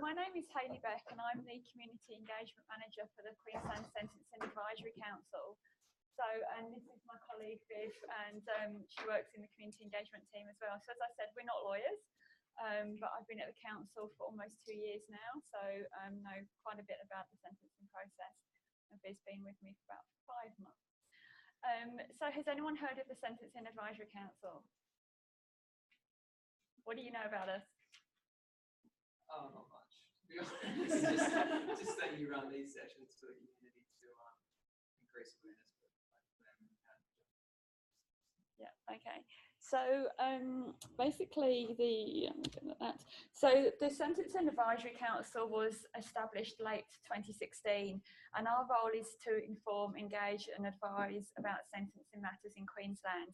my name is Hayley Beck and I'm the Community Engagement Manager for the Queensland Sentencing Advisory Council. And this is my colleague Viv, and she works in the community engagement team as well. So as I said, we're not lawyers, but I've been at the council for almost 2 years now, so know quite a bit about the sentencing process. And Viv's been with me for about 5 months. So has anyone heard of the Sentencing Advisory Council? What do you know about us? Oh, not much. just that you run these sessions for the community to increase awareness. Yeah. Okay. So basically, the Sentencing Advisory Council was established late 2016, and our role is to inform, engage, and advise about sentencing matters in Queensland.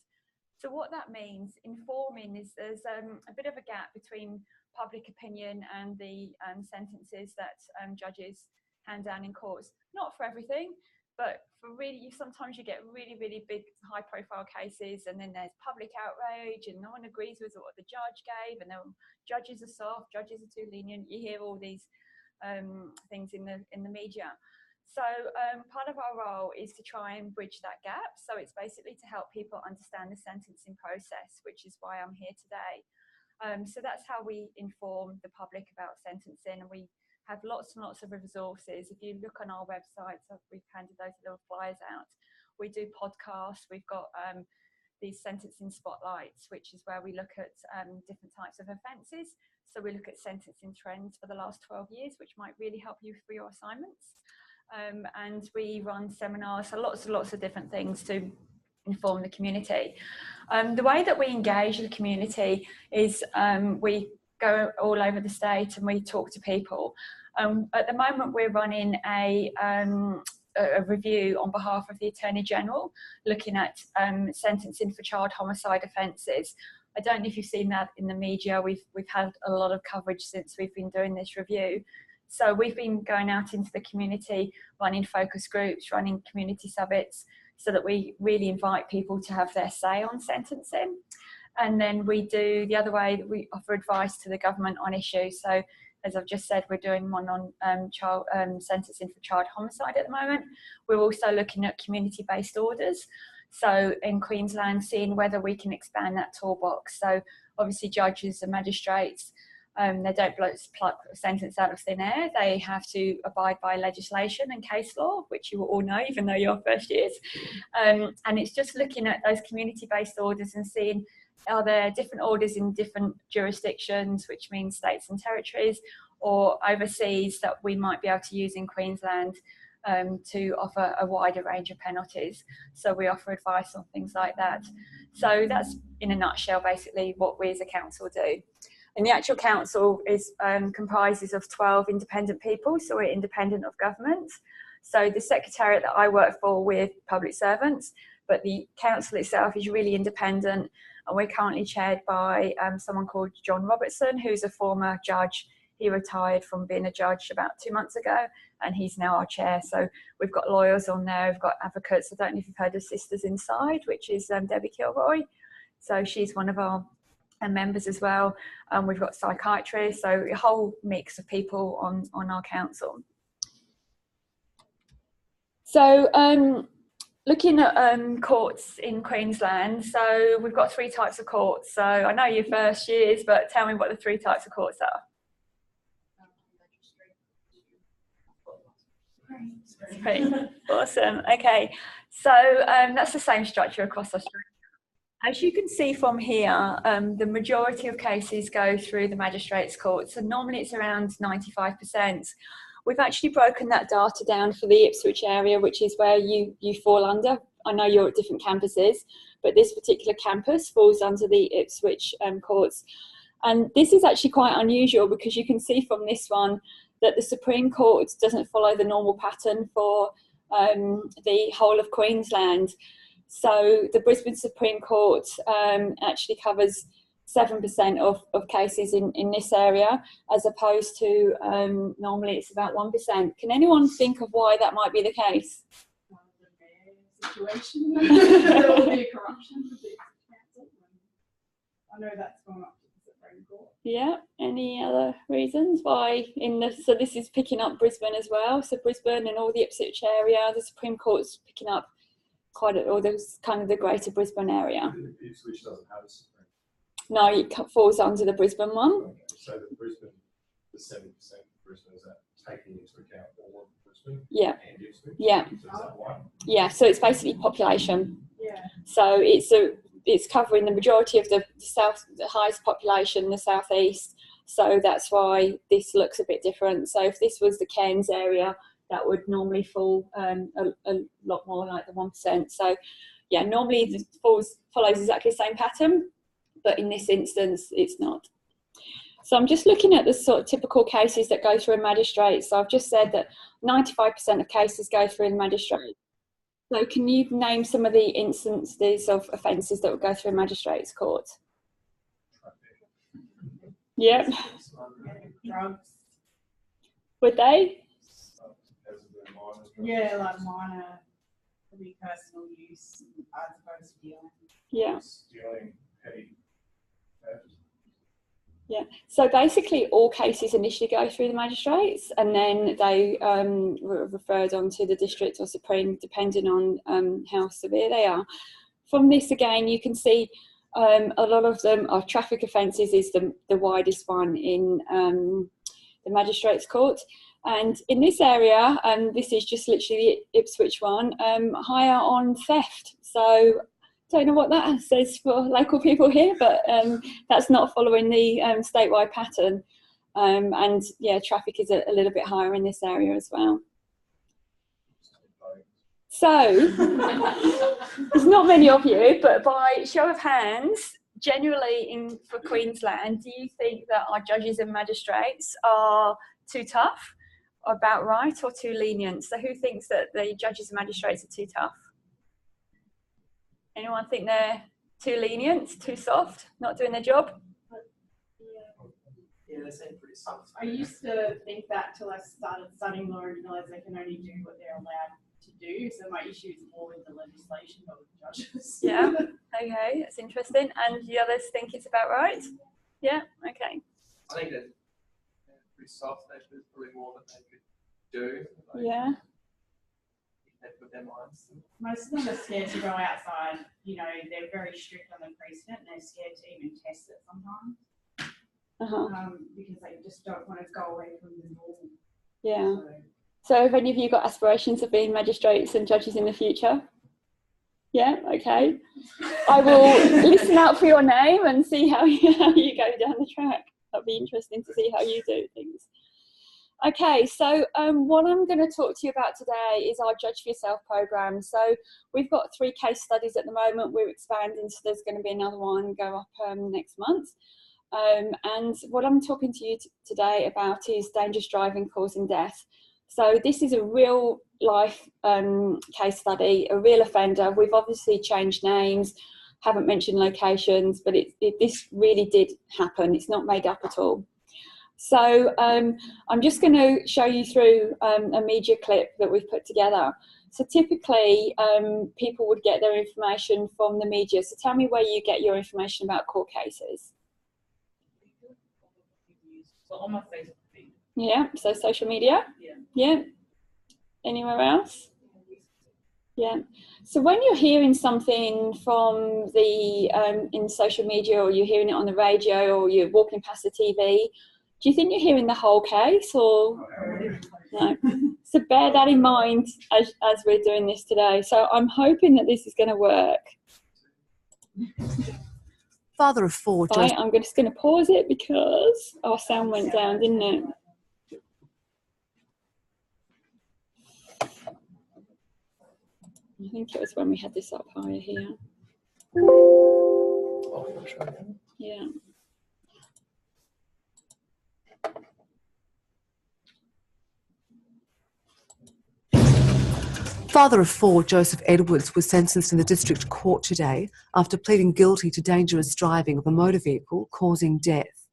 So what that means, informing, is there's a bit of a gap between public opinion and the sentences that judges hand down in courts. Not for everything, but for really, sometimes you get really, really big, high-profile cases, and then there's public outrage, and no one agrees with what the judge gave, and then judges are soft, judges are too lenient. You hear all these things in the media. So part of our role is to try and bridge that gap. So it's basically to help people understand the sentencing process, which is why I'm here today. So that's how we inform the public about sentencing, and we have lots and lots of resources. If you look on our website, so we've handed those little flyers out. We do podcasts. We've got these sentencing spotlights, which is where we look at different types of offences. So we look at sentencing trends for the last 12 years, which might really help you for your assignments. And we run seminars, so lots and lots of different things to inform the community. The way that we engage the community is we go all over the state and we talk to people. At the moment, we're running a review on behalf of the Attorney General, looking at sentencing for child homicide offences. I don't know if you've seen that in the media. We've had a lot of coverage since we've been doing this review. So we've been going out into the community, running focus groups, running community summits, so that we really invite people to have their say on sentencing. And then we do the other way, we offer advice to the government on issues. So as I've just said, we're doing one on sentencing for child homicide at the moment. We're also looking at community-based orders. So in Queensland, seeing whether we can expand that toolbox. So obviously judges and magistrates, they don't pluck a sentence out of thin air. They have to abide by legislation and case law, which you will all know, even though you're first years. And it's just looking at those community-based orders and seeing, are there different orders in different jurisdictions, which means states and territories, or overseas, that we might be able to use in Queensland to offer a wider range of penalties. So we offer advice on things like that. So that's, in a nutshell, basically what we as a council do. And the actual council is comprises of 12 independent people, so we're independent of government. So the secretariat that I work for, we're public servants, but the council itself is really independent, and we're currently chaired by someone called John Robertson, who's a former judge. He retired from being a judge about 2 months ago, and he's now our chair. So we've got lawyers on there, we've got advocates. I don't know if you've heard of Sisters Inside, which is Debbie Kilroy. So she's one of our members as well. We've got psychiatrists, so a whole mix of people on our council. So looking at courts in Queensland, so we've got 3 types of courts. So I know your first years, but tell me what the 3 types of courts are. Great. Awesome. Okay, so that's the same structure across Australia. As you can see from here, the majority of cases go through the magistrates' courts, and normally it's around 95%. We've actually broken that data down for the Ipswich area, which is where you fall under. I know you're at different campuses, but this particular campus falls under the Ipswich courts. And this is actually quite unusual, because you can see from this one that the Supreme Court doesn't follow the normal pattern for the whole of Queensland. So the Brisbane Supreme Court actually covers 7% of cases in this area, as opposed to normally it's about 1%. Can anyone think of why that might be the case? The situation. There will be corruption with the council. I know that's gone up to the Supreme Yeah. Any other reasons why so this is picking up Brisbane as well. So Brisbane and all the Ipswich area, the Supreme Court's picking up or there's kind of the greater Brisbane area. Ipswich doesn't have a Supreme. No, it falls under the Brisbane one. Okay. So the 70% of Brisbane, is that taking into account all of Brisbane? Yeah. And Ipswich? Yeah. So is that one? Yeah. So it's basically population. Yeah. So it's covering the majority of the highest population, the southeast. So that's why this looks a bit different. So if this was the Cairns area, that would normally fall a lot more like the 1%. So yeah, normally it follows exactly the same pattern, but in this instance, it's not. So I'm just looking at the sort of typical cases that go through a magistrate. So I've just said that 95% of cases go through a magistrate. So can you name some of the instances of offences that would go through a magistrate's court? Yep. Drugs. Would they? Yeah, like minor, probably personal use as opposed to dealing. Yeah. Stealing, petty theft. Yeah. So basically, all cases initially go through the magistrates, and then they were referred on to the district or supreme, depending on how severe they are. From this, again, you can see a lot of them are traffic offences. Is the widest one in the magistrates' court. And in this area, this is just literally the Ipswich one, higher on theft. So don't know what that says for local people here, but that's not following the statewide pattern. And yeah, traffic is a little bit higher in this area as well. So there's not many of you, but by show of hands, generally for Queensland, do you think that our judges and magistrates are too tough, about right, or too lenient? So who thinks that the judges and magistrates are too tough? Anyone think they're too lenient, too soft, not doing their job? Yeah, they seem pretty soft. I used to think that till I started studying law and realised they can only do what they're allowed to do. So my issue is more with the legislation, not with the judges. Yeah, okay, that's interesting. And the others think it's about right? Yeah, okay. I think they're pretty soft. There's probably more that they could do. Yeah. They put their minds. Most of them are scared to go outside. You know, they're very strict on the precedent and they're scared to even test it sometimes. Because they just don't want to go away from the norm. Yeah. So have any of you got aspirations of being magistrates and judges in the future? Yeah, okay. I will listen out for your name and see how you go down the track. That'll be interesting to see how you do things. Okay, so what I'm going to talk to you about today is our Judge for Yourself programme. So we've got 3 case studies at the moment. We're expanding, so there's going to be another one go up next month. And what I'm talking to you today about is dangerous driving causing death. So this is a real life case study, a real offender. We've obviously changed names, haven't mentioned locations, but this really did happen. It's not made up at all. So I'm just going to show you through a media clip that we've put together. So typically people would get their information from the media. So tell me where you get your information about court cases. So on my Facebook feed. Yeah, so social media? Yeah. Yeah. Anywhere else? Yeah. So when you're hearing something from the in social media, or you're hearing it on the radio, or you're walking past the TV, do you think you're hearing the whole case, or no? So bear that in mind as we're doing this today. So I'm hoping that this is going to work. Father of 4, Right, I'm just going to pause it because our sound went down, didn't it? I think it was when we had this up higher here. Yeah. Father of 4, Joseph Edwards, was sentenced in the district court today after pleading guilty to dangerous driving of a motor vehicle causing death.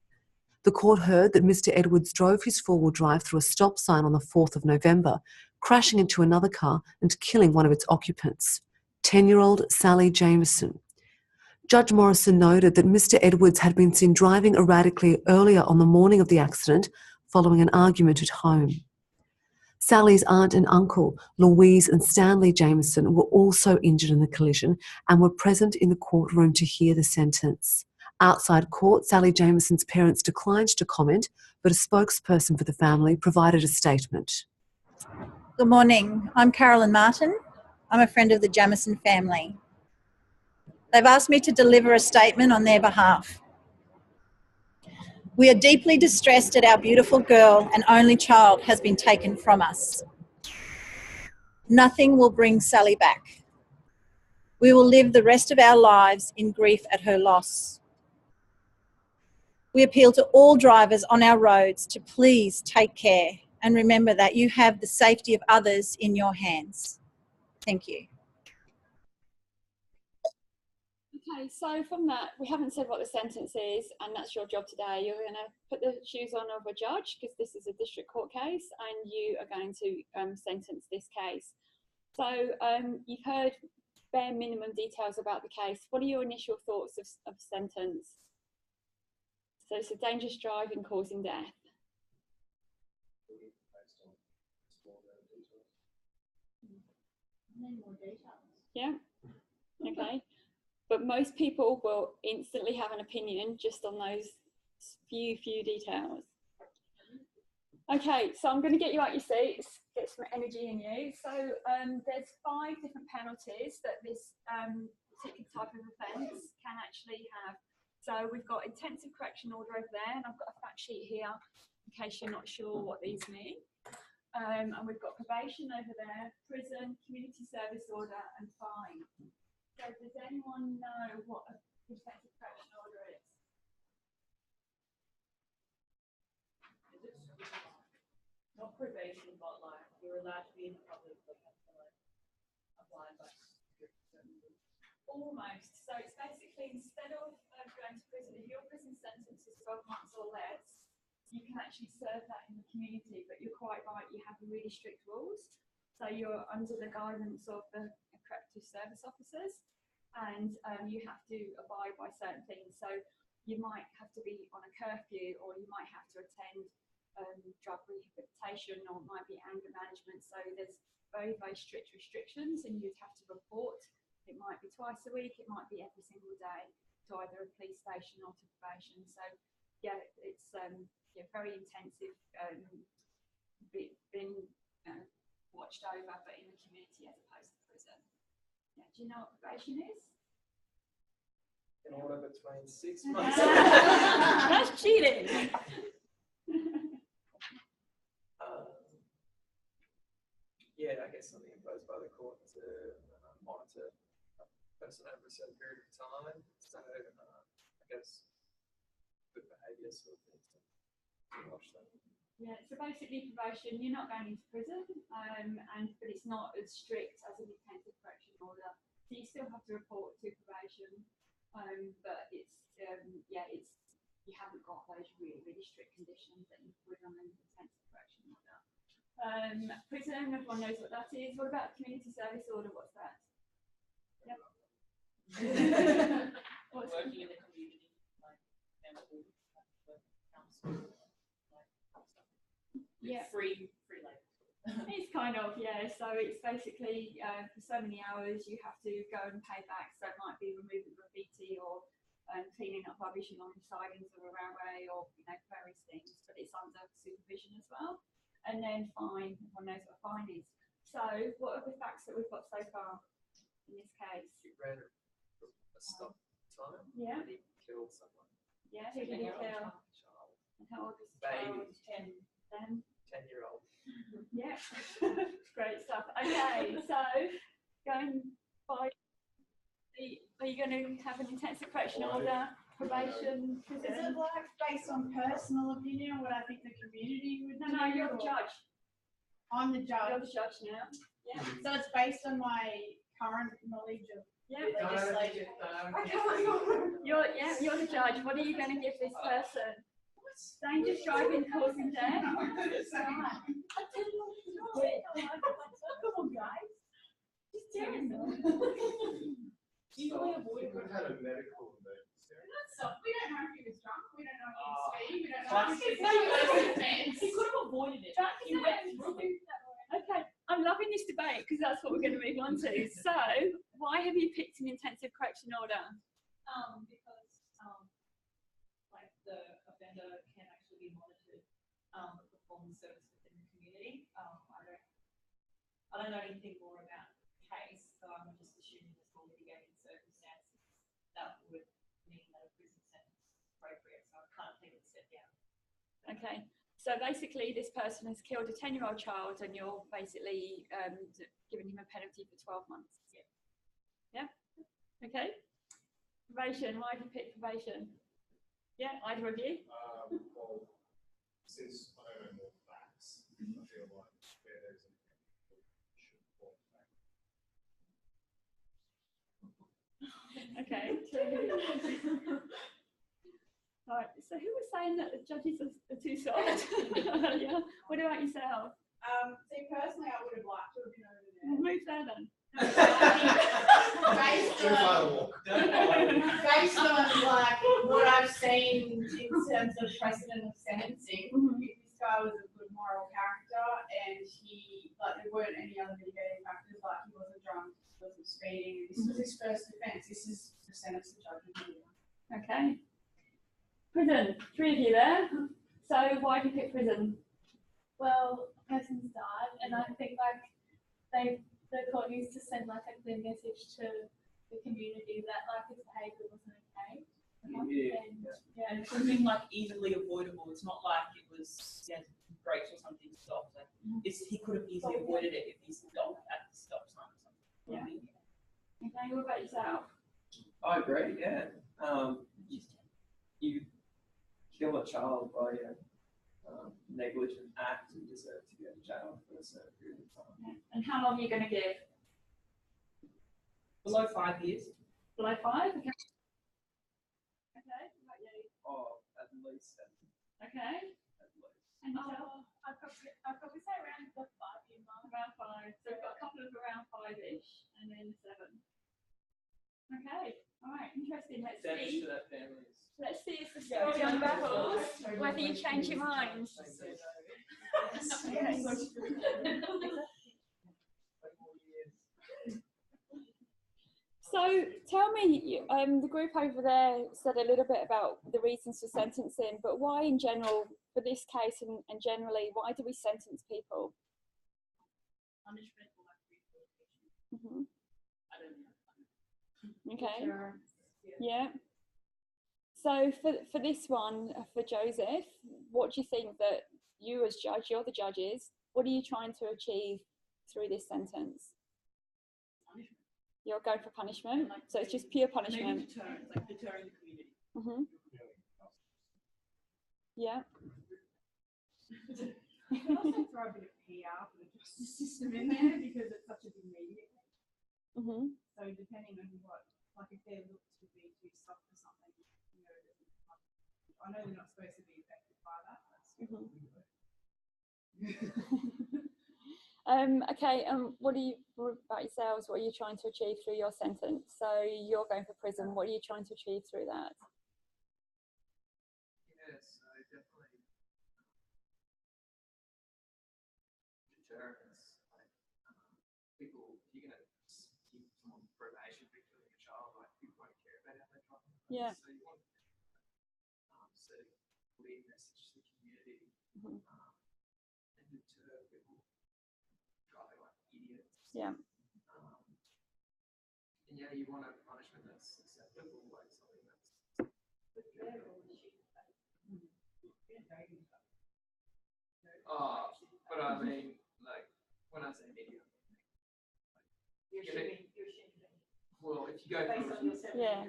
The court heard that Mr. Edwards drove his four-wheel drive through a stop sign on the 4th of November, crashing into another car and killing one of its occupants, 10-year-old Sally Jameson. Judge Morrison noted that Mr. Edwards had been seen driving erratically earlier on the morning of the accident following an argument at home. Sally's aunt and uncle, Louise and Stanley Jameson, were also injured in the collision and were present in the courtroom to hear the sentence. Outside court, Sally Jameson's parents declined to comment, but a spokesperson for the family provided a statement. Good morning. I'm Carolyn Martin. I'm a friend of the Jamison family. They've asked me to deliver a statement on their behalf. We are deeply distressed that our beautiful girl and only child has been taken from us. Nothing will bring Sally back. We will live the rest of our lives in grief at her loss. We appeal to all drivers on our roads to please take care and remember that you have the safety of others in your hands. Thank you. Okay, so from that, we haven't said what the sentence is, and that's your job today. You're going to put the shoes on of a judge, because this is a district court case, and you are going to sentence this case. So you've heard bare minimum details about the case. What are your initial thoughts of sentence? So it's a dangerous driving causing death. Yeah, okay. But most people will instantly have an opinion just on those few details. Okay, so I'm going to get you out your seats, get some energy in you. So there's 5 different penalties that this particular type of offence can actually have. So we've got intensive correction order over there, and I've got a fact sheet here in case you're not sure what these mean. And we've got probation over there, prison, community service order, and fine. So does anyone know what a intensive correction order is? Not probation, but like you're allowed to be in the public, but have to like apply like Almost. So it's basically instead of going to prison, if your prison sentence is 12 months or less, you can actually serve that in the community. But you're quite right, you have really strict rules. So you're under the guidance of the corrective service officers, and you have to abide by certain things. So you might have to be on a curfew, or you might have to attend drug rehabilitation, or it might be anger management. So there's very strict restrictions, and you'd have to report. It might be twice a week, it might be every single day to either a police station or to probation. So yeah, it's very intensive, been watched over, but in the community as opposed to prison. Yeah, do you know what probation is? An order between 6 months. That's cheating. Yeah, I guess something imposed by the court to monitor a person over a certain period of time. So I guess good behaviour sort of thing to watch that. Yeah, so basically probation, you're not going into prison, but it's not as strict as an intensive correction order. So you still have to report to probation, but it's you haven't got those really strict conditions that you would on an intensive correction order. Prison, everyone knows what that is. What about community service order? What's that? Yep. What's working in the community, like council, yeah, free labor. It's kind of, yeah. So it's basically for so many hours you have to go and pay back. So it might be removing graffiti or cleaning up rubbish along the sidings of a railway, or various things. But it's under supervision as well. And then fine. Everyone knows what a fine is. So what are the facts that we've got so far in this case? You ran a stop time. Yeah. And he killed someone. Yeah. Who did he kill? Child. And how old was the Baby. child? 10. 10-year-old. Yeah. Great stuff. Okay, so going by, are you going to have an intensive correction order, probation, Is prison? it like based on personal opinion, what I think the community would do? No, you're the judge. I'm the You're judge. the judge now. Yeah. So it's based on my current knowledge of Yeah. legislation. You're the judge. What are you going to give this person? Dangerous driving causing death. Right. Come on, guys. Just tell me. Easily avoidable. have had a medical emergency. We don't know if he was drunk, we don't know if he was speeding, we don't know Classic. if he was He could have avoided it. He went through it. Okay, I'm loving this debate because that's what we're going to move on to. So, why have you picked an intensive correction order? Because like the offender can actually be monitored, perform service within the community. I don't know anything more about the case, so I'm just assuming there's more mitigating circumstances that would mean that a prison sentence is appropriate. So I can't think of a step down. Okay, so basically, this person has killed a 10-year-old child, and you're basically giving him a penalty for 12 months. Yeah. Okay. Probation. Why did you pick probation? Yeah, either of you. Well, since I don't know more facts, I feel like where there's an should fall back. Okay. All right. So, who was saying that the judges are too soft? Yeah. What about yourself? See, personally, I would have liked to have been over there. Move there then. Based Too on, far to walk. based on like what I've seen in terms of precedent of sentencing, this guy was a good moral character, and he there weren't any other mitigating factors, like he wasn't drunk, he wasn't speeding. This was his first offence. This is the sentence the judge would give. Okay. Prison. 3 of you there. So, why did you pick prison? Well, a person's died, and I think the court needs to send like a clear message to the community that like his behaviour wasn't okay. And it could have been like easily avoidable. It's not like it was brakes or something stopped. Like, he could have easily avoided it if he stopped at the stop sign or something. Yeah. Okay, what about yourself? I agree, yeah. You kill a child by a negligent act, you deserve to go to jail for a certain period of time. Yeah. And how long are you going to give? Below 5 years. Below 5? Okay. Okay, what about you? Oh, at least 7. Okay. At least. And yourself? I'd probably say around the 5-year mark. Around 5. So we've got a couple of around 5-ish and then 7. Okay, all right, interesting. Let's Damage see. to that family is. Let's see if the story unravels whether you change your mind. Okay. So tell me, the group over there said a little bit about the reasons for sentencing, but why in general, for this case and generally, why do we sentence people? Punishment or like rehabilitation. I don't know. Okay. Yeah. So for this one, for Joseph, what do you think that you as judge, you're the judges, what are you trying to achieve through this sentence? Punishment. You're going for punishment, so it's just pure punishment. Maybe deterrence, like deterring the community. Yeah. You can also throw a bit of PR for the justice system in there because it's such a big media. So depending on what, like if their looks would be too soft or something, you know, I know we're not supposed to be affected by that. Okay, what about yourselves? What are you trying to achieve through your sentence? So you're going for prison. What are you trying to achieve through that? Yes, I definitely deterrence. Like people, if you're gonna keep someone on probation for killing a child, like people won't care about how they drive. Yeah. So you want sort of clear message to the community and deter people driving like idiots. Yeah. And yeah, you want a punishment that's acceptable, like something that's but I mean, like, when I say media, well, if you go for Yeah.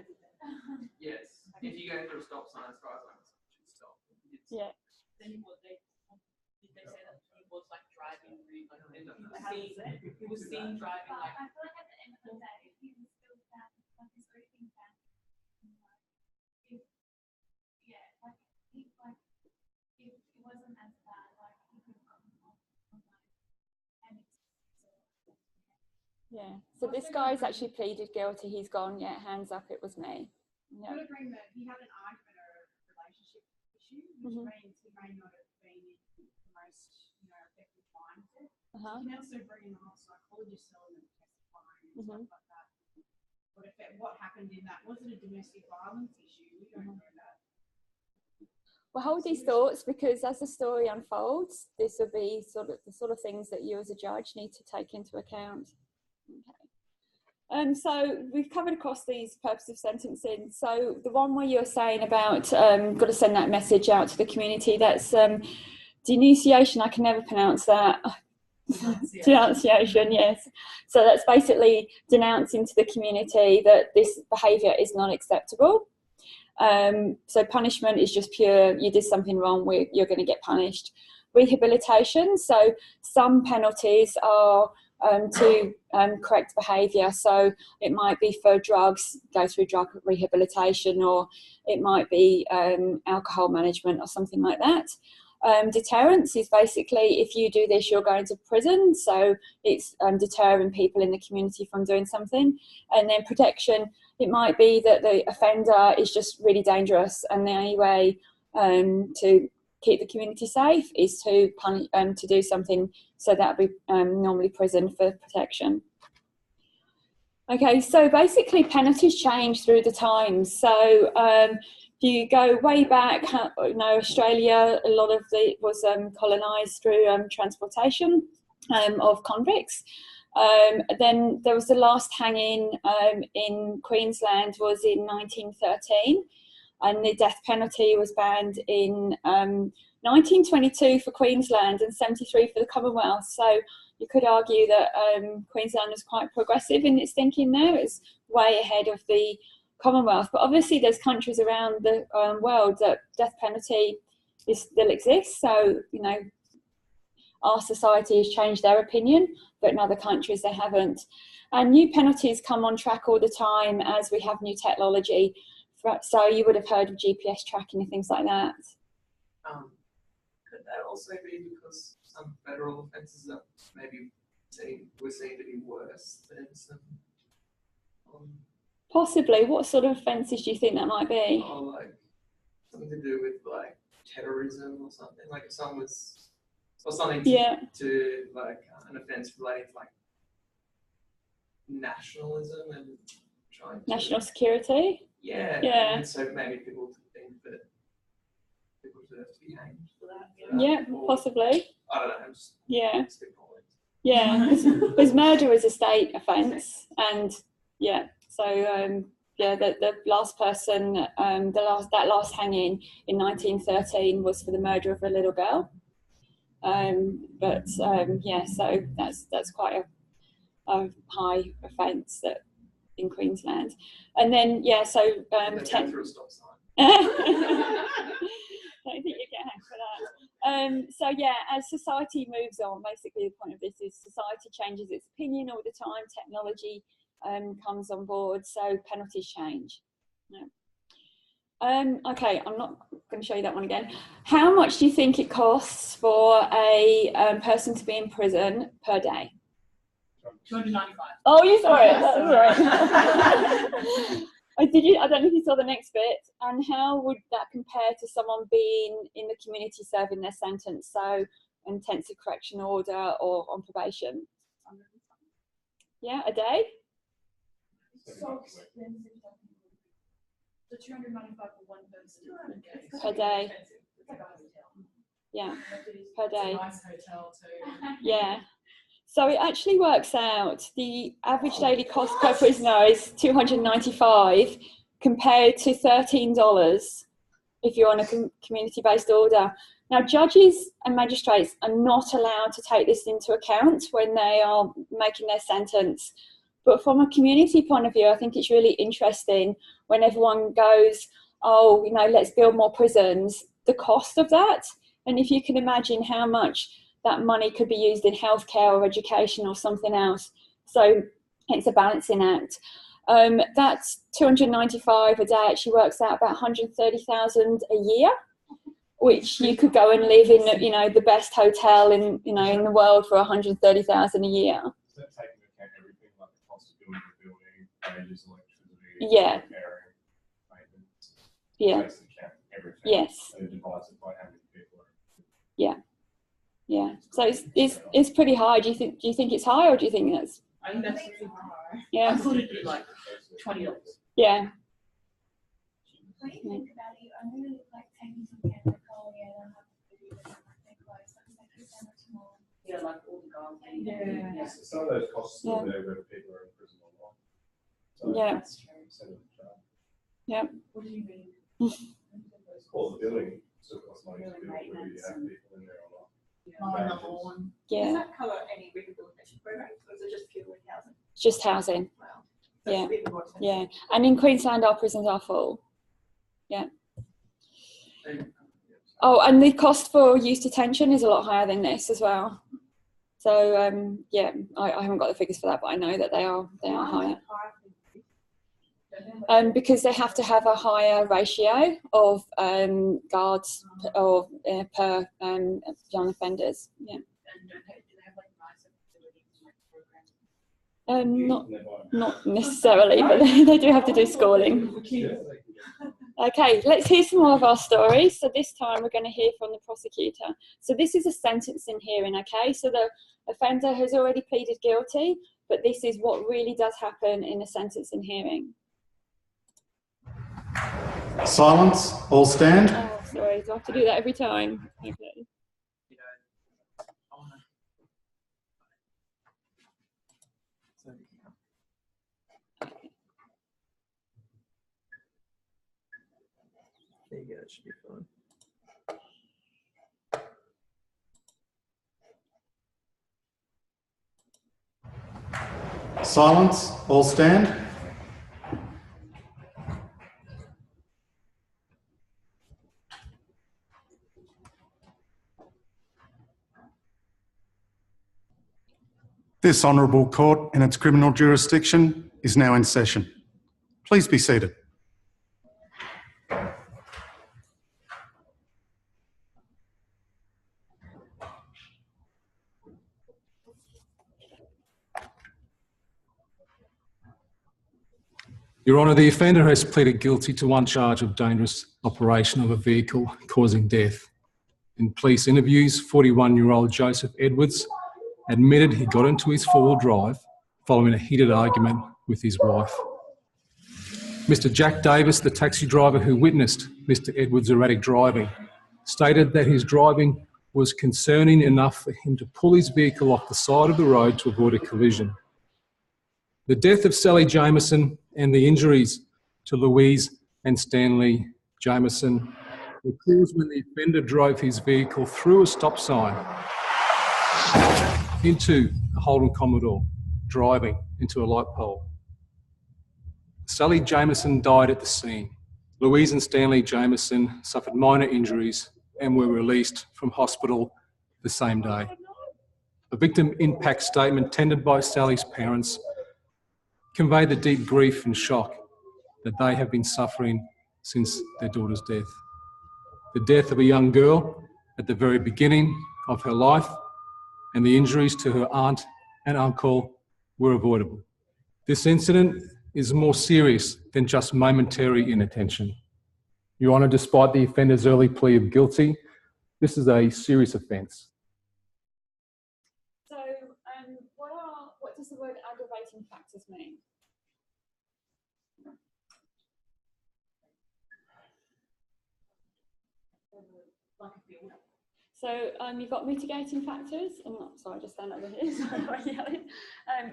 yes, if you go for a stop sign, as far as I'm concerned, you should stop. Yeah. Then what did they say that he was like driving really like he was seen driving But like I feel like at the end of the day, he was still found, like his everything found. If, yeah, like if it wasn't as bad, like he could have gotten on and it's so. Yeah. So this guy's actually pleaded guilty. He's gone, yeah, hands up, it was me. Yeah. Good agreement. He had an argument or a relationship issue, which means he may not have been in the most, effective mindset. You can also bring in the whole psychologist element, testifying and stuff like that. What happened in that? Was it a domestic violence issue? We don't know that. Well, hold these thoughts, because as the story unfolds, this will be the sort of things that you as a judge need to take into account. Okay. So we've covered across these purposes of sentencing. So the one where you're saying about got to send that message out to the community, that's denunciation. I can never pronounce that. Denunciation, yes. So that's basically denouncing to the community that this behaviour is not acceptable. So punishment is just pure, you did something wrong, you're going to get punished. Rehabilitation, so some penalties are to correct behaviour. So it might be for drugs, go through drug rehabilitation, or it might be alcohol management or something like that. Deterrence is basically, if you do this, you're going to prison. So it's deterring people in the community from doing something. And then protection, it might be that the offender is just really dangerous, and the only way to keep the community safe is to do something. So that would be normally prison for protection. Okay, so basically penalties change through the times. So if you go way back, Australia, a lot of it was colonised through transportation of convicts. Then there was the last hanging in Queensland was in 1913, and the death penalty was banned in 1922 for Queensland and 73 for the Commonwealth. So you could argue that Queensland was quite progressive in its thinking there. It's way ahead of the Commonwealth. But obviously there's countries around the world that death penalty still exists. So, our society has changed their opinion, but in other countries they haven't. And new penalties come on track all the time as we have new technology. So you would have heard of GPS tracking and things like that. Could that also be because some federal offences are maybe were seen to be worse than some? Possibly. What sort of offences do you think that might be? Or like something to do with like terrorism or something. Like if someone was, or something to like an offence relating to like nationalism and trying to national security. Yeah. Yeah. And so maybe people think that people deserve to be hanged for that. Yeah, or, possibly. I don't know. I'm just spitballing. Yeah. Because murder is a state offence, and yeah. So the last person, that last hanging in 1913 was for the murder of a little girl. So that's quite a high offence that in Queensland. And then through a stop sign. I don't think you get hanged for that. As society moves on, basically the point of this is society changes its opinion all the time. Technology comes on board, so penalties change. Okay, I'm not going to show you that one again. How much do you think it costs for a person to be in prison per day? 295. Oh, you saw it. That's right. I don't know if you saw the next bit. And how would that compare to someone being in the community serving their sentence? So intensive correction order or on probation. Yeah, a day. So expensive. The 295 for one person per day. Yeah, per day. It's a nice hotel too. Yeah. So it actually works out, the average daily cost per prisoner is $295 compared to $13 if you're on a community-based order. Now, judges and magistrates are not allowed to take this into account when they are making their sentence. But from a community point of view, I think it's really interesting when everyone goes, oh, let's build more prisons, the cost of that. And if you can imagine how much that money could be used in healthcare or education or something else. So it's a balancing act. That's $295 a day actually works out about $130,000 a year, which you could go and live in, the best hotel in the world for $130,000 a year. Does that take into account everything like wages, electricity. Yeah. Repairing, maintenance. Yeah. Takes into account everything. Yes. And it divides it by how many people are. Yeah. So it's pretty high. Do you think it's high, or do you think that's? I think that's really high. Yeah. I thought it'd be like $20. Yeah. When you think about it, I'm really like taking some care of the coal, yeah, I don't have to do it, like their clothes, like so much more. Yeah, like all the guys. Yeah. Some of those costs still there whether people are in prison or not. So Yeah. That's true. instead of charge. Yeah. What do you mean? Well, the building still costs money to Building build, whether you maintenance have and- people in there or not. Mowing the lawn. Does Yeah. that cover any rehabilitation programs, or is it just purely housing? Just housing. Wow. Yeah. That's even more expensive. Yeah. And in Queensland, our prisons are full. Oh, and the cost for youth detention is a lot higher than this as well. So yeah, I haven't got the figures for that, but I know that they are higher. Because they have to have a higher ratio of guards or per young offenders. Yeah. And do they have like nicer facilities and like programs? Not necessarily, but they do have to do schooling. Okay, let's hear some more of our stories. So this time we're going to hear from the prosecutor. So this is a sentencing hearing, okay? So the offender has already pleaded guilty, but this is what really does happen in a sentencing hearing. Silence, all stand. Oh, sorry, do I have to do that every time? Okay. There you go, it should be fine. Silence, all stand. This honourable court in its criminal jurisdiction is now in session. Please be seated. Your Honour, the offender has pleaded guilty to one charge of dangerous operation of a vehicle causing death. In police interviews, 41-year-old Joseph Edwards admitted he got into his four-wheel drive following a heated argument with his wife. Mr. Jack Davis, the taxi driver who witnessed Mr. Edwards' erratic driving, stated that his driving was concerning enough for him to pull his vehicle off the side of the road to avoid a collision. The death of Sally Jameson and the injuries to Louise and Stanley Jameson were caused when the offender drove his vehicle through a stop sign into a Holden Commodore, driving into a light pole. Sally Jameson died at the scene. Louise and Stanley Jameson suffered minor injuries and were released from hospital the same day. A victim impact statement tendered by Sally's parents conveyed the deep grief and shock that they have been suffering since their daughter's death. The death of a young girl at the very beginning of her life and the injuries to her aunt and uncle were avoidable. This incident is more serious than just momentary inattention. Your Honour, despite the offender's early plea of guilty, this is a serious offence. So what does the word aggravating factors mean? Like a build. So you've got mitigating factors, and sorry, just stand over here. Sorry, yelling.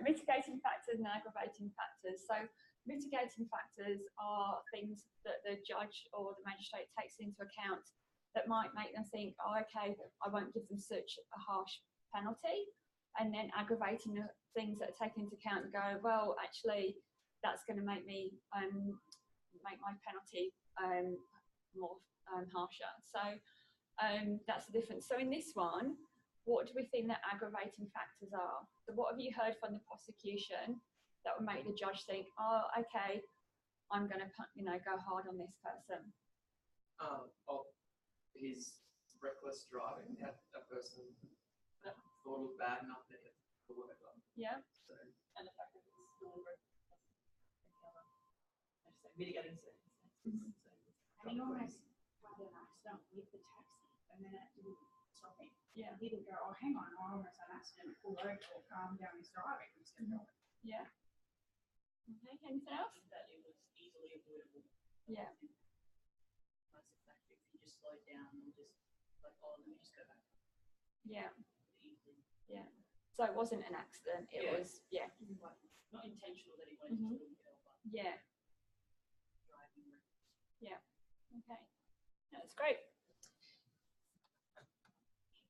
Mitigating factors and aggravating factors. So mitigating factors are things that the judge or the magistrate takes into account that might make them think, oh, okay, I won't give them such a harsh penalty. And then aggravating things that are taken into account and go, well, actually, that's going to make me make my penalty more harsher. So that's the difference. So in this one, what do we think that aggravating factors are? So what have you heard from the prosecution that would make the judge think, oh, okay, I'm going to, go hard on this person? His reckless driving. That person thought it was bad enough that or whatever. Yeah. So, And the fact that it's deliberate. so mitigating circumstances. And he almost had an accident with the taxi, and then it didn't stop him. Yeah. He didn't go, oh, hang on, I almost had an accident, pull over or calm down his driving. He just kept going. Yeah. Okay, anything else? That it was easily avoidable. Yeah. Most of that, if you just slow down and just like, oh, let me just go back. Yeah. Easily. Yeah. So it wasn't an accident, it was, yeah. Like, not intentional that he wanted to kill himself, but Yeah. driving. Yeah. Okay. That's great.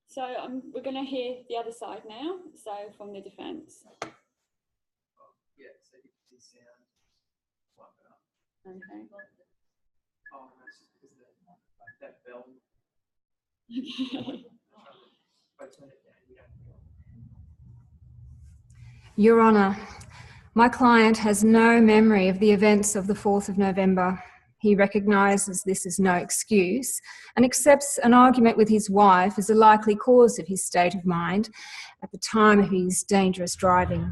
So we're going to hear the other side now, so from the defence. Yeah, so you can sound like that. Okay. Oh, that's just because that bell. Okay. If I turn it down, we don't feel. Your Honour, my client has no memory of the events of the 4th of November. He recognises this is no excuse and accepts an argument with his wife as a likely cause of his state of mind at the time of his dangerous driving.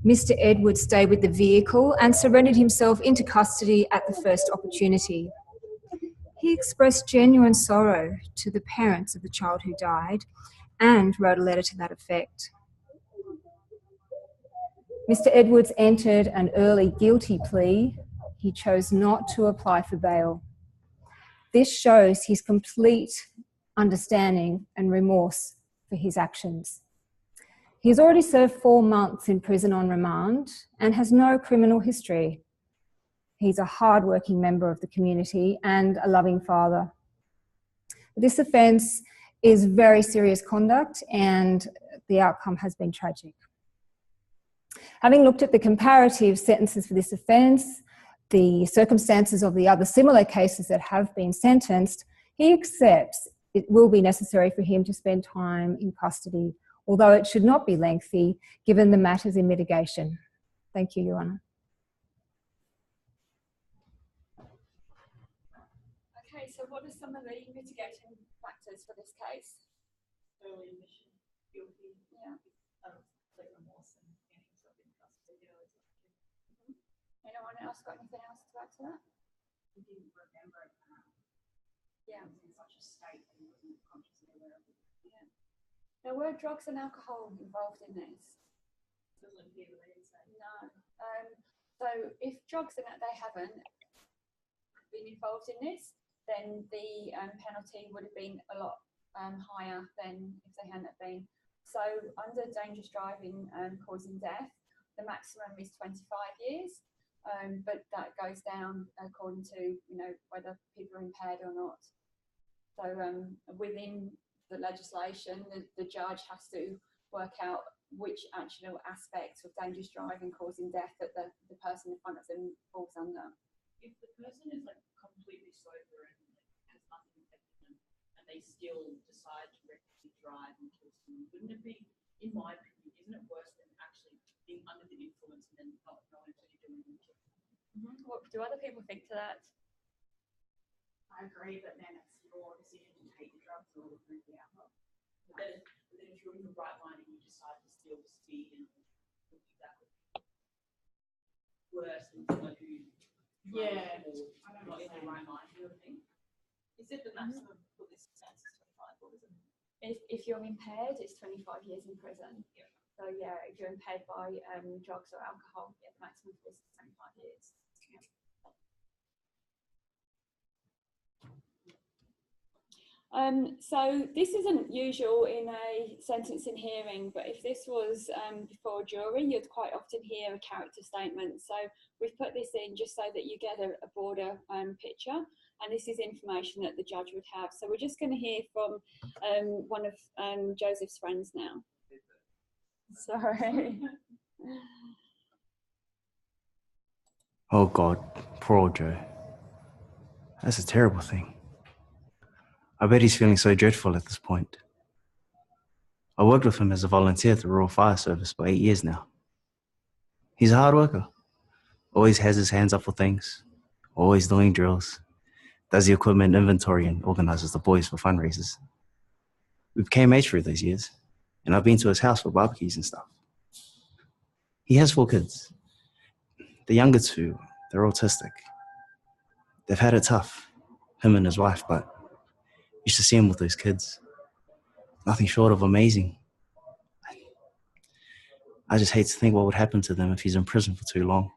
Mr. Edwards stayed with the vehicle and surrendered himself into custody at the first opportunity. He expressed genuine sorrow to the parents of the child who died and wrote a letter to that effect. Mr. Edwards entered an early guilty plea. He chose not to apply for bail. This shows his complete understanding and remorse for his actions. He has already served 4 months in prison on remand and has no criminal history. He's a hard-working member of the community and a loving father. This offence is very serious conduct and the outcome has been tragic. Having looked at the comparative sentences for this offence, the circumstances of the other similar cases that have been sentenced, he accepts it will be necessary for him to spend time in custody, although it should not be lengthy given the matters in mitigation. Thank you, Your Honour. Okay, so what are some of the mitigating factors for this case? Early admission, guilty, Yeah. complete remorse and getting himself in custody. Anyone else got anything else to add to that? He didn't remember it. Yeah. He was in such a state that he wasn't consciously aware of it. Yeah. Now, were drugs and alcohol involved in this? Doesn't appear that they say. No. So if drugs and they haven't been involved in this, then the penalty would have been a lot higher than if they hadn't been. So under dangerous driving causing death, the maximum is 25 years, but that goes down according to whether people are impaired or not. So within the legislation, the judge has to work out which actual aspects of dangerous driving causing death that the person in front of them falls under. If the person is like completely sober and has nothing affecting them, and they still decide to recklessly drive and kill someone, wouldn't it be, in my opinion, isn't it worse than actually being under the influence and then not knowing what you're doing and killing someone? What do other people think to that? I agree, but then it's your decision to take the drugs or drink the alcohol. But then if you're in the right mind and you decide to still speed and that would be worse than someone who Yeah, I don't know, in the right mind, you know what I mean? Is it the maximum for this offence is 25, or is it? If you're impaired, it's 25 years in prison. Yeah. So yeah, if you're impaired by drugs or alcohol, yeah, the maximum for this is 25 years. Yeah. So this isn't usual in a sentencing hearing, but if this was before a jury, you'd quite often hear a character statement. So we've put this in just so that you get a broader picture, and this is information that the judge would have. So we're just going to hear from one of Joseph's friends now. Sorry. Oh God, poor old Joe. That's a terrible thing. I bet he's feeling so dreadful at this point. I worked with him as a volunteer at the Rural Fire Service for 8 years now. He's a hard worker. Always has his hands up for things. Always doing drills. Does the equipment inventory and organizes the boys for fundraisers. We became mates through those years, and I've been to his house for barbecues and stuff. He has 4 kids. The younger 2 They're autistic. They've had it tough, him and his wife, but you should see him with those kids. Nothing short of amazing. I just hate to think what would happen to them if he's in prison for too long.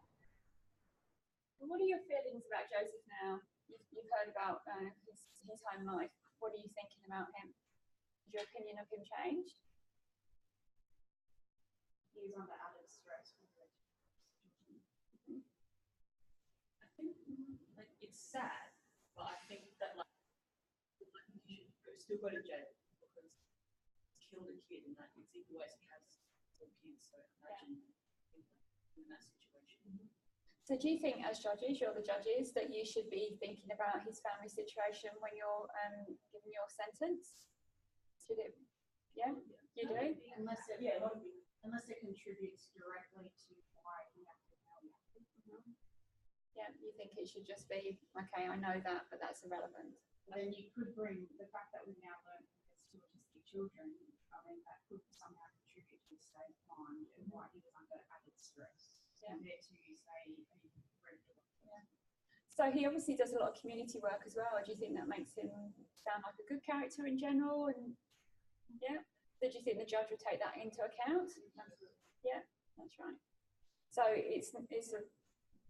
What are your feelings about Joseph now? You've heard about his home life. What are you thinking about him? Has your opinion of him changed? He's under added stress. I think like it's sad, but I think that like he should still go to jail because he's killed a kid, and that it's either way he has some kids. So imagine in that situation. So do you think, as judges, you're the judges, that you should be thinking about his family situation when you're giving your sentence? Should it? Yeah, you do. Unless it, unless it contributes directly to why he has to know. Yeah, you think it should just be, okay, I know that, but that's irrelevant. Then you could bring the fact that we've now learned from his two autistic children, I mean, that could somehow contribute to his state of mind and why he was under added stress. Yeah. Compared to, say, a regular. Yeah. So he obviously does a lot of community work as well. Do you think that makes him sound like a good character in general? And yeah, so do you think the judge would take that into account? Yeah, that's right. So it's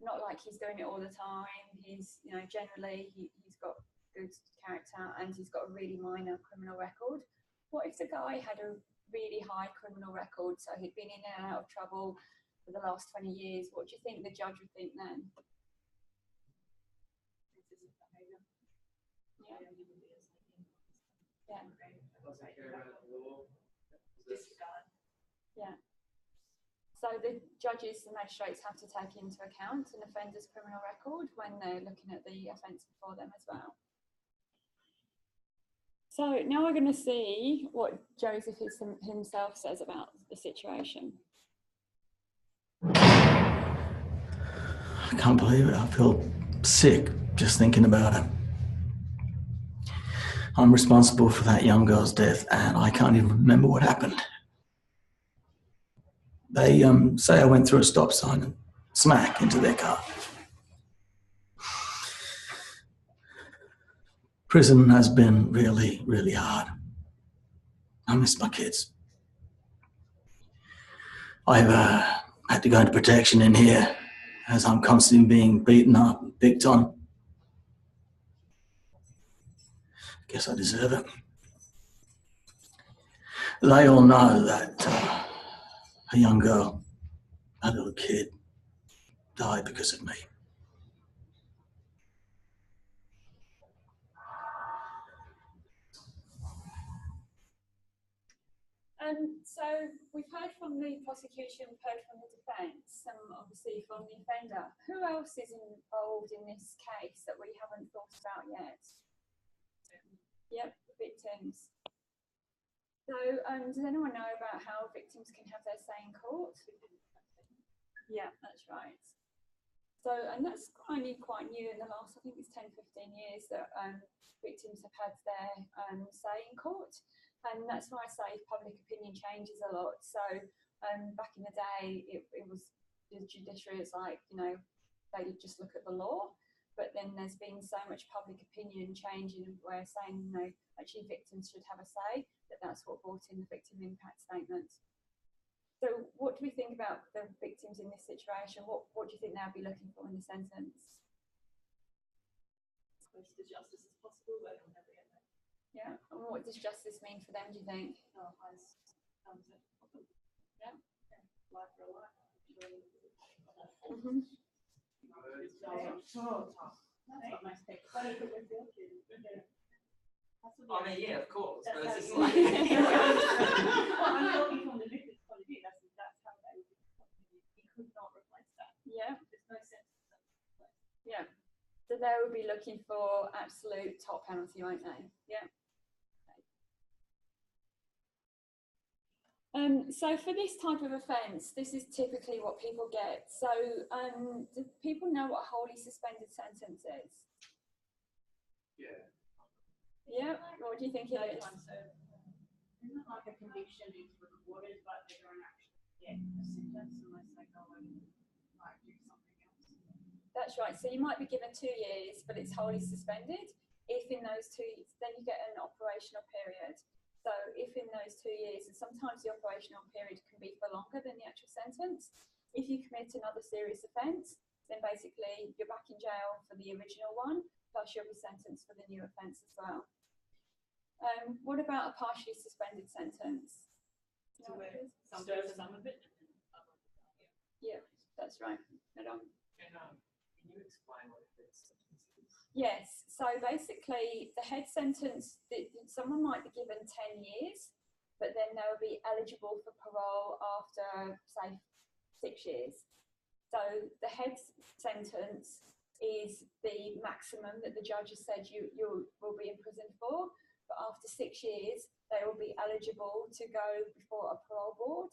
not like he's doing it all the time. He's, you know, generally he's got good character and he's got a really minor criminal record. What if the guy had a really high criminal record, so he'd been in and out of trouble for the last 20 years? What do you think the judge would think then? Yeah. Yeah. Doesn't care about the law. Disregard. Yeah. So the judges, the magistrates have to take into account an offender's criminal record when they're looking at the offence before them as well. So now we're going to see what Joseph himself says about the situation. I can't believe it. I feel sick just thinking about it. I'm responsible for that young girl's death and I can't even remember what happened. They say I went through a stop sign and smack into their car. Prison has been really, really hard. I miss my kids. I've had to go into protection in here as I'm constantly being beaten up and picked on. Guess I deserve it. They all know that a young girl, a little kid, died because of me. So we've heard from the prosecution, we've heard from the defence, and obviously from the offender. Who else is involved in this case that we haven't thought about yet? Yep, the victims. So does anyone know about how victims can have their say in court? Yeah, that's right. So, and that's only quite new in the last, I think it's 10, 15 years that victims have had their say in court. And that's why I say public opinion changes a lot. So back in the day, it was the judiciary is like, you know, they just look at the law. But then there's been so much public opinion changing where saying, you know, actually victims should have a say, that's what brought in the victim impact statement. So what do we think about the victims in this situation? What do you think they'll be looking for in the sentence? As close to justice as possible, but I'll never get there. Yeah, and what does justice mean for them, do you think? Yeah. Life for a life. Mm-hmm. That's what most people. I mean, yeah, of course. But it's just Well, like, I'm talking from the victim's point of view. That's how they would be. You could not replace that. Yeah. There's no sense in that. Yeah. So they will be looking for absolute top penalty, won't they? Yeah. So for this type of offence, this is typically what people get. So do people know what a wholly suspended sentence is? yeah. Yeah. What do you think it is? Isn't it like a conviction is recorded, but they don't actually get a sentence unless they go and like do something else? That's right. So you might be given 2 years, but it's wholly suspended. If in those 2 years, then you get an operational period. So if in those 2 years, and sometimes the operational period can be for longer than the actual sentence, if you commit another serious offence, then basically you're back in jail for the original one, plus you'll be sentenced for the new offence as well. What about a partially suspended sentence? So where some of it. Yeah, that's right. Can you explain what a head sentence is? Yes, so basically the head sentence, someone might be given 10 years, but then they'll be eligible for parole after, say, 6 years. So the head sentence is the maximum that the judge has said you will be in prison for, but after 6 years, they will be eligible to go before a parole board.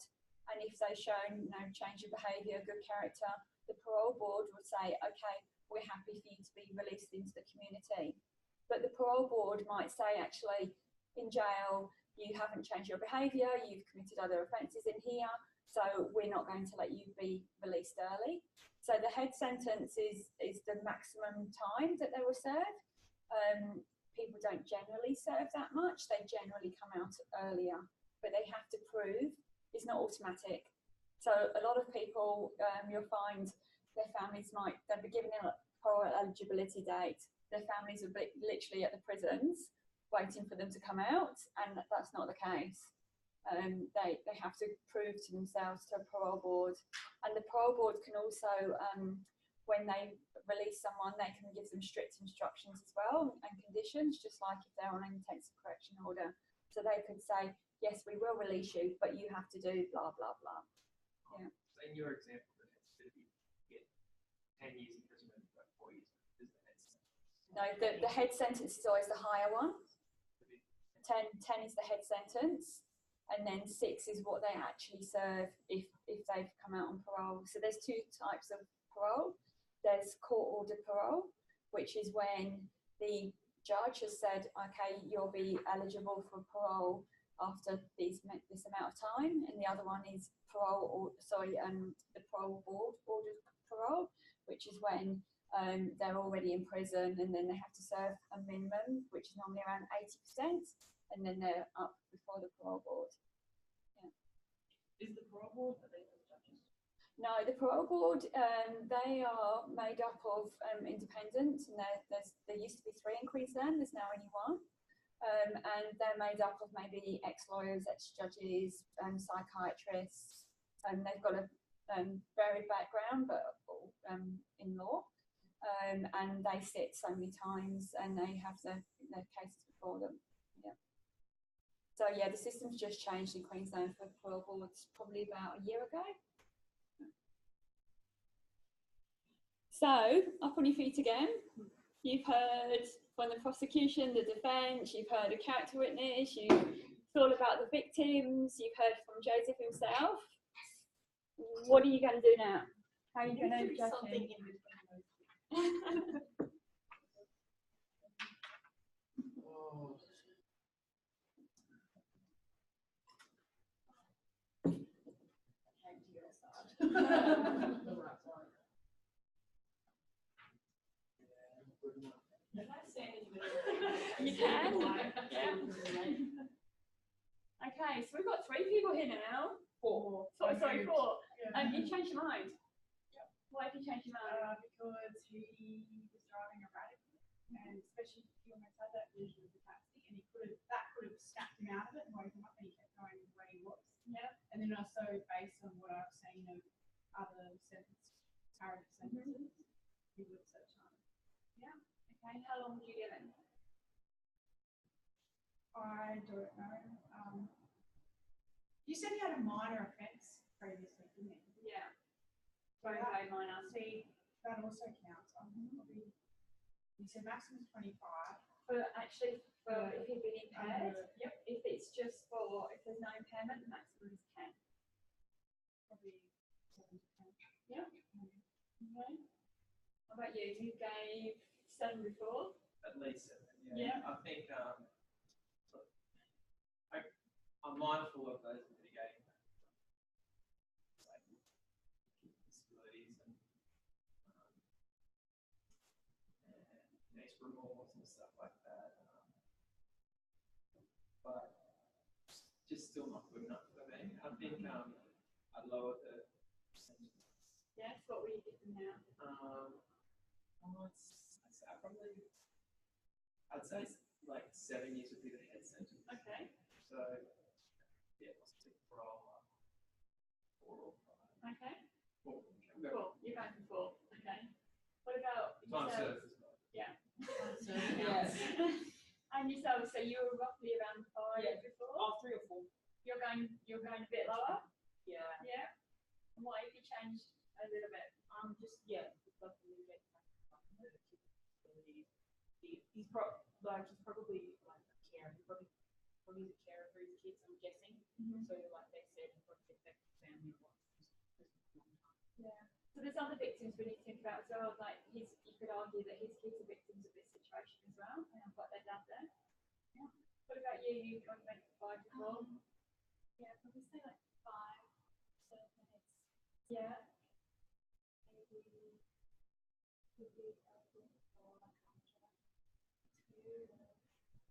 And if they've shown no change of behaviour, good character, the parole board would say, okay, we're happy for you to be released into the community. But the parole board might say, actually, in jail, you haven't changed your behaviour, you've committed other offences in here, so we're not going to let you be released early. So the head sentence is the maximum time that they will serve. People don't generally serve that much, they generally come out earlier, but they have to prove it's not automatic. So a lot of people, you'll find their families they'll be given a parole eligibility date. Their families will be literally at the prisons waiting for them to come out, and that's not the case. They have to prove to themselves to a parole board, and the parole board can also, when they release someone, they can give them strict instructions as well and conditions, just like if they're on an intensive correction order. So they could say, yes, we will release you, but you have to do blah, blah, blah. Yeah. So in your example, the head sentence, you get 10 years imprisonment, but 4 years is the head sentence. No, the head sentence is always the higher one. 10 is the head sentence, and then 6 is what they actually serve if they've come out on parole. So there's 2 types of parole. There's court-ordered parole, which is when the judge has said, okay, you'll be eligible for parole after this amount of time, and the other one is the parole board ordered parole, which is when they're already in prison and then they have to serve a minimum, which is normally around 80%, and then they're up before the parole board. Yeah. Is the parole board the judges? No, the parole board, they are made up of independents, and there used to be 3 in Queensland, there's now only 1. And they're made up of maybe ex-lawyers, ex-judges, psychiatrists, and they've got a varied background, but in law, and they sit so many times, and they have their cases before them. Yeah. So yeah, the system's just changed in Queensland for parole boards probably about a year ago. So up on your feet again. You've heard from the prosecution, the defence, you've heard a character witness, you've thought about the victims, you've heard from Joseph himself. What are you going to do now? How are you going to judge him? You can. Yeah. Okay, so we've got 3 people here now. 4. Sorry, 4. You changed your mind. Yep. Why did you change your mind? Because he was driving erratically, and especially he almost had that vision of the taxi, and that could have snapped him out of it and woke him up, and he kept going the way he was. Yeah. And then also based on what I've seen of other comparative sentences, he would search on. Yeah. Okay. How long would you give him? I don't know. You said he had a minor offence previously, didn't he? Yeah. So Very minor. See, that also counts. You said maximum 25. But actually, if you've been impaired, Yep. if it's just if there's no impairment, the maximum is 10. Probably 7 to 10. Yeah. Okay. How about you? You gave 7 before? At least 7, Yeah. I think I'm mindful of those mitigating factors, like disabilities and remorse and stuff like that. But just still not good enough for me. I think I'd lower the percentage. Yes, what were you getting now? I'd say like 7 years would be the head sentence. Okay. So yeah, let's take for all 4 or 5. Okay. Cool. Cool. You're going for 4. Okay. What about Time yourself? served as well. Yeah. Yes. And yourself, so you were roughly around 5 before? Oh, 3 or 4. You're going a bit lower? Yeah. Yeah. And what if you changed a little bit? Just because we get he's probably like a carer. Probably a carer for his kids, I'm guessing. So like they said, he probably affects the family a lot. Yeah. So there's other victims we need to think about as well. Like you could argue that his kids are victims of this situation as well. They haven't got their dad there. Yeah. What about you? You only went for 5 before. Yeah, probably say like 5 minutes. Yeah. Maybe could be for like 2.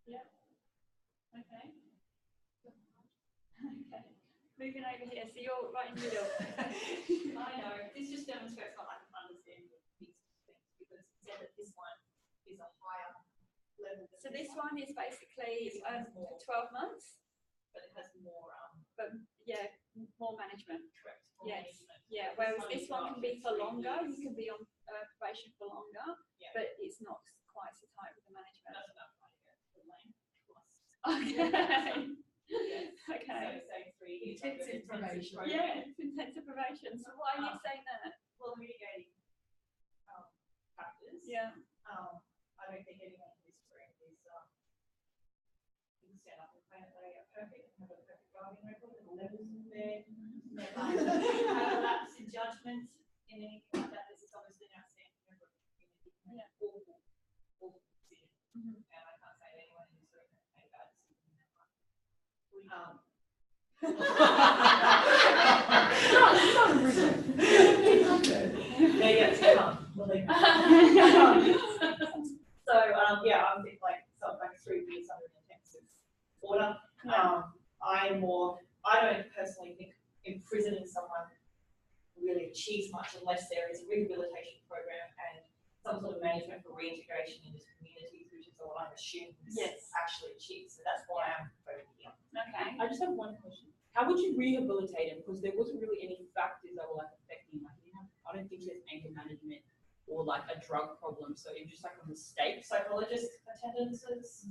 Yeah. Okay. Okay. Moving over here. So you're right in the middle. I know. This just demonstrates my lack of understanding of these things because it said that this one is a higher level. So this one is basically 12 months. But it has more. But yeah, more management. Correct. Yes. Management. Yeah. Whereas this one can be for longer. You can be on probation for longer. Yeah. But it's not quite so tight with the management. That's enough money to go to the lane plus. Okay. Yes. Okay. So say 3 years. Intensive probation. Yeah, it's intensive probation. So why are you saying that? Well, mitigating factors. Yeah. I don't think anyone in this room is can stand up and claim that they are perfect and have a perfect driving record and levels there. Have a lapse in judgment in anything like that. This is obviously an outstanding member of the community. Yeah. All decisions. And I can't say that anyone in this room has made a bad decision in that one. So yeah, I'm thinking like something like 3 years under intensive order. I don't personally think imprisoning someone really achieves much unless there is a rehabilitation program and some sort of management for reintegration into communities, which is what I'm assuming this actually achieves. So that's why I'm voting here. Okay. I just have one question. How would you rehabilitate him? Because there wasn't really any factors that were like affecting him. Like, I don't think there's anger management or like a drug problem. So it was just like a mistake. Psychologist attendances,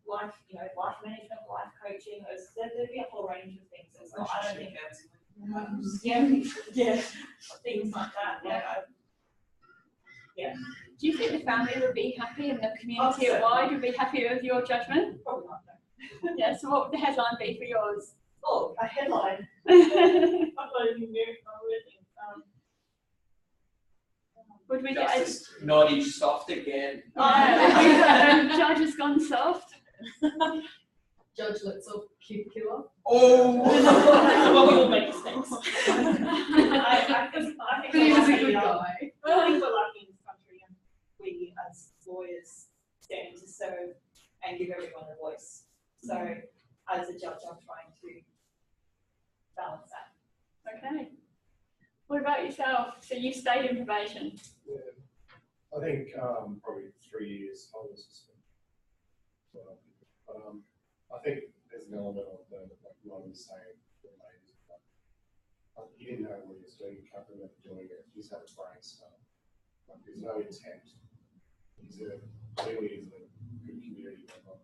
life management, life coaching. There'd be a whole range of things. It's not, I don't think that's things like that. Yeah. Do you think the family would be happy and the community at wide would be happy with your judgment? Probably not. No. Yeah. So what would the headline be for yours? Oh, a headline. Would we get Justice naughty soft again. Judge has gone soft. Judge lets off killer. Oh! Well, we all make mistakes. I think He was a we're good lucky, guy. I think we're lucky in this country, and we as lawyers stand to serve and give everyone a voice. So, as a judge, I'm trying to balance that. Okay. What about yourself? So you stayed in probation. Yeah, I think probably 3 years I was suspended. But I think there's an element of the, like Ron was saying, the ladies, he didn't know what he was doing, he can't remember doing it, he just had a brain start. Like there's no intent. Clearly is a good community member.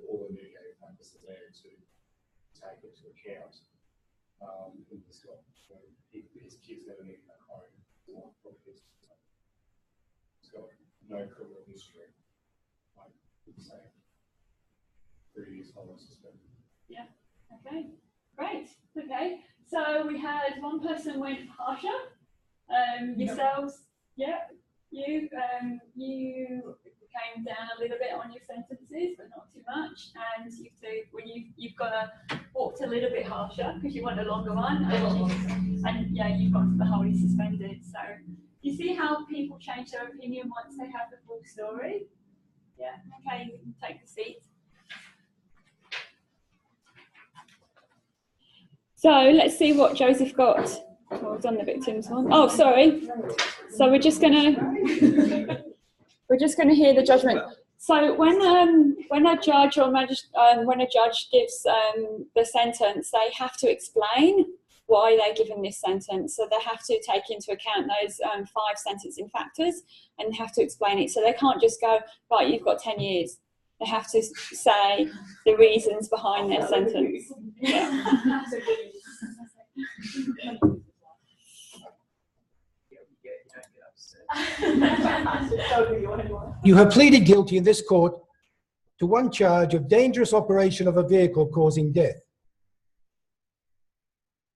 All the mitigating factors are there to take into account. He's got, his kids never need that home. He's got no criminal history. Like you're saying, 3 years I was suspended. Yeah. Okay. Great. Okay. So we had one person went harsher. Yourselves. Yeah. You came down a little bit on your sentences, but not too much. And you two, when you've walked a little bit harsher because you want a longer one, and yeah, you've gone to the wholly suspended. So You see how people change their opinion once they have the full story? Yeah, okay, you can take the seat. So let's see what Joseph got. Oh, I've done the victims one. Oh, sorry. So we're just gonna hear the judgment. So when a judge or when a judge gives the sentence, they have to explain why they're given this sentence. So they have to take into account those 5 sentencing factors and have to explain it. So they can't just go, right, you've got 10 years. They have to say the reasons behind their sentence. Yeah. You have pleaded guilty in this court to one charge of dangerous operation of a vehicle causing death.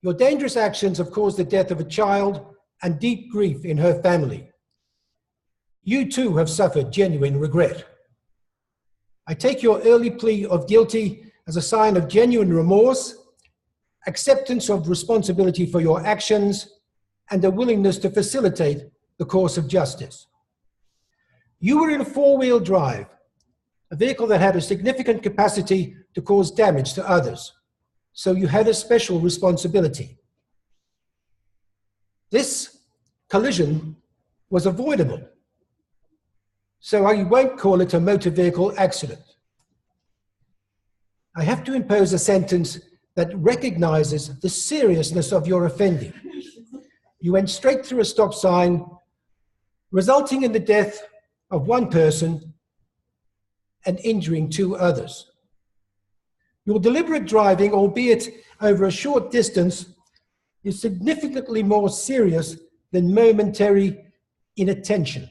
Your dangerous actions have caused the death of a child and deep grief in her family. You too have suffered genuine regret. I take your early plea of guilty as a sign of genuine remorse, acceptance of responsibility for your actions, and a willingness to facilitate the course of justice. You were in a 4-wheel drive, a vehicle that had a significant capacity to cause damage to others, so you had a special responsibility. This collision was avoidable, so I won't call it a motor vehicle accident. I have to impose a sentence that recognizes the seriousness of your offending. You went straight through a stop sign, resulting in the death of one person and injuring 2 others. Your deliberate driving, albeit over a short distance, is significantly more serious than momentary inattention,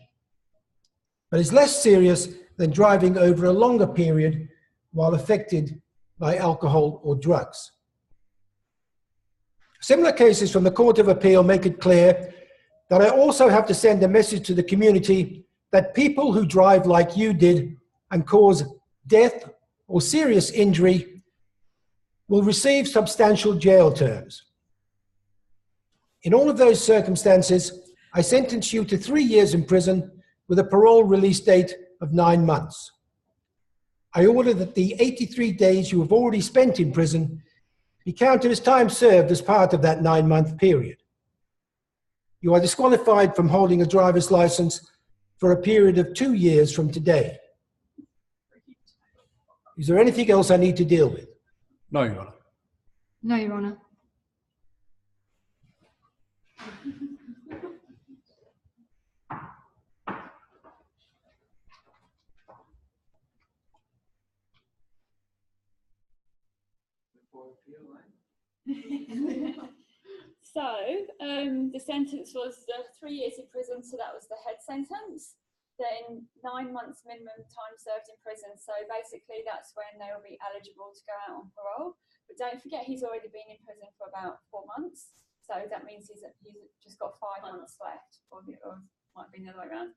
but is less serious than driving over a longer period while affected by alcohol or drugs. Similar cases from the Court of Appeal make it clear that I also have to send a message to the community that people who drive like you did and cause death or serious injury will receive substantial jail terms. In all of those circumstances, I sentence you to 3 years in prison with a parole release date of 9 months. I order that the 83 days you have already spent in prison be counted as time served as part of that 9-month period. You are disqualified from holding a driver's license for a period of 2 years from today. Is there anything else I need to deal with? No, Your Honour. No, Your Honour. So the sentence was 3 years in prison, so that was the head sentence. Then 9 months minimum time served in prison. So basically that's when they will be eligible to go out on parole. But don't forget he's already been in prison for about 4 months. So that means he's just got 5 months left, or might be the other way around.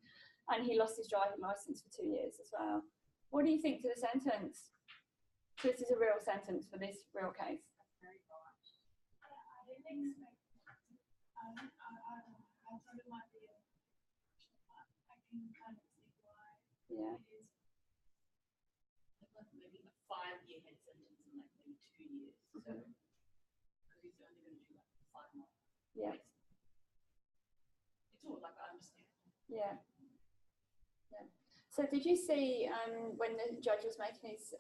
And he lost his driving licence for 2 years as well. What do you think to the sentence? So this is a real sentence for this real case. I thought it might be I can kind of see why. Yeah. Maybe a 5-year head sentence and like maybe 2 years. So, because he's only going to do like 5 months. Yeah. It's all like I understand. Yeah. Yeah. So did you see when the judge was making his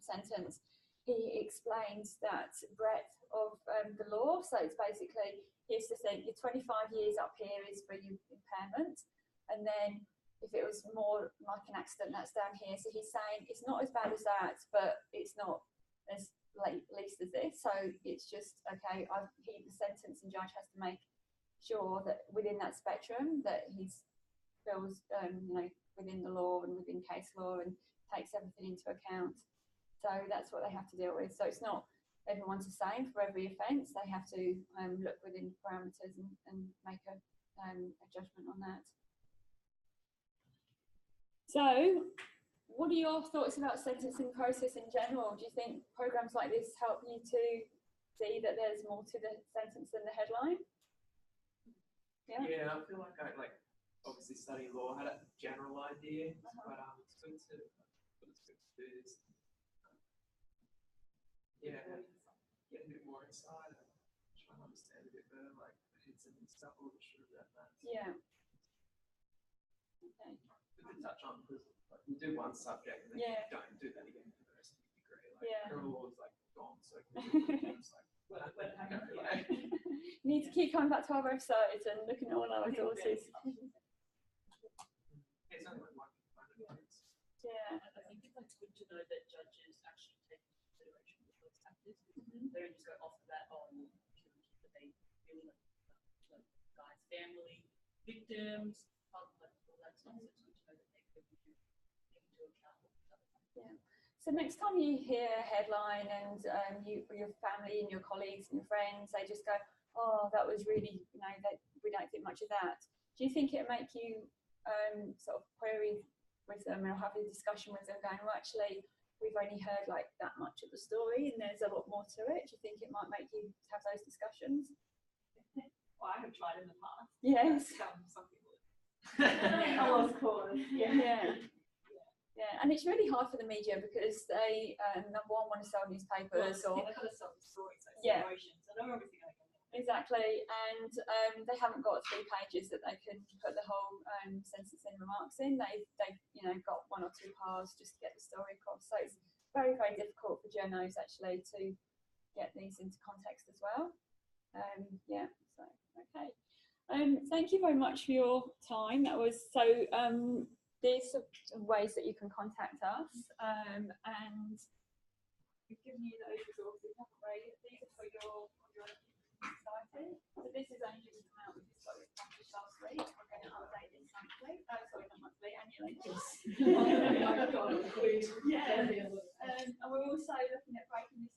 sentence, he explains that breadth of the law. So it's basically, here's the thing, your 25 years up here is for your impairment. And then if it was more like an accident, that's down here. So he's saying it's not as bad as that, but it's not as least as this. So it's just, okay, the sentencing judge has to make sure that within that spectrum that he's feels within the law and within case law and takes everything into account. So that's what they have to deal with. So it's not everyone's the same for every offence. They have to look within parameters and make a judgment on that. So what are your thoughts about sentencing process in general? Do you think programs like this help you to see that there's more to the sentence than the headline? Yeah. Yeah, I feel like I obviously study law, had a general idea, but it's good to do this. Yeah, get a bit more inside and try and understand a bit better, like the hits and stuff, all the shit about that. Yeah. Okay. Good to touch on because like, you do one subject and then you don't do that again for the rest of your degree. Like criminal law is like gone so quickly. It's like, You need to keep coming back to our website and looking at all our resources. It's only like one component. Yeah. I think it's good to know that judges actually take into consideration the those factors. They don't just go off of that, but they really like guys, family, victims, all that stuff. So it's good to know that they could take into account all these other things. Yeah. So next time you hear a headline and your family and your colleagues and your friends, they just go, oh, that was really, that we don't think much of that. Do you think it'll make you sort of query with them or have a discussion with them going, well, actually, we've only heard like that much of the story and there's a lot more to it. Do you think it might make you have those discussions? Well, I have tried in the past. Yes. Some people. I was called. Yeah. Yeah, and it's really hard for the media because they, number one, want to sell newspapers or... They've got to sell the stories, so emotions. I know everything I can. Exactly, and they haven't got 3 pages that they can put the whole sentencing remarks in. They've got 1 or 2 pages just to get the story across. So it's very, very difficult for journos actually to get these into context as well. Yeah, so, okay. Thank you very much for your time. That was so... There's some ways that you can contact us, and we've given you those resources, haven't we? These are for your society. So this is only just come out, we just got it published last week. We're going to update this monthly. Sorry, not monthly, annually. Oh my God, yeah. And we're also looking at breaking this